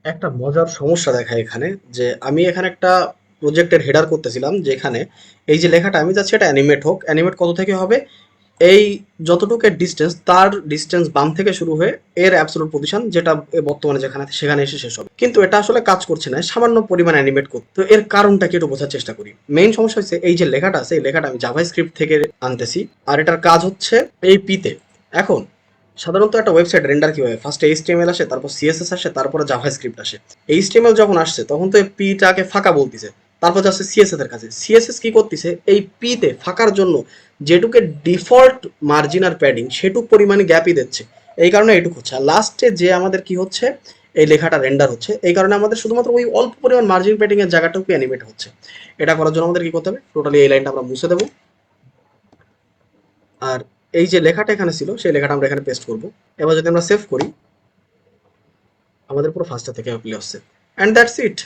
একটা মজার সমস্যা দেখায় এখানে, যে আমি এখানে একটা প্রজেক্টের হেডার করতেছিলাম, যেখানে এই যে লেখাটা আমি চাচ্ছি এটা অ্যানিমেট হোক। অ্যানিমেট কত থেকে হবে? এই যতটুকু এর ডিস্টেন্স, তার ডিস্টেন্স বাম থেকে শুরু হয়ে এর অ্যাবসলিউট পজিশন যেটা বর্তমানে যেখানে আছে সেখানে এসে শেষ হবে। কিন্তু এটা আসলে কাজ করছে না, সামান্য পরিমাণ অ্যানিমেট করতে। তো এর কারণটা কি একটু বোঝার চেষ্টা করি। মেইন সমস্যা হচ্ছে এই যে লেখাটা আছে, এই লেখাটা আমি জাভাস্ক্রিপ্ট থেকে আনতেছি, আর এটার কাজ হচ্ছে এই পিতে। এখন সাধারণত একটা ওয়েবসাইট রেন্ডার কি হয়, ফার্স্টে এইচটিএমএল আসে, তারপর সিএসএস আসে, তারপরে জাভাস্ক্রিপ্ট আসে। এইচটিএমএল যখন আসছে তখন তো এই পিটাকে ফাঁকা বলতিছে, তারপর যাচ্ছে সিএসএস এর কাছে। সিএসএস কি করতেছে, এই পিতে ফাঁকার জন্য যেটুকে ডিফল্ট মার্জিন আর প্যাডিং সেটুক পরিমাণে গ্যাপই দিচ্ছে। এই কারণে এইটুক হচ্ছে, আর লাস্টে যে আমাদের কি হচ্ছে, এই লেখাটা রেন্ডার হচ্ছে। এই কারণে আমাদের শুধুমাত্র ওই অল্প পরিমাণ মার্জিন প্যাডিং এর জায়গাটুকু অ্যানিমেট হচ্ছে। এটা করার জন্য আমাদের কি করতে হবে, টোটালি এই লাইনটা আমরা মুছে দেবো। আর এই যে লেখাটা এখানে ছিল সেই লেখাটা আমরা এখানে পেস্ট করব। এবার যদি আমরা সেভ করি, আমাদের পুরো ফার্স্টটা থেকে প্লে হচ্ছে। And that's it.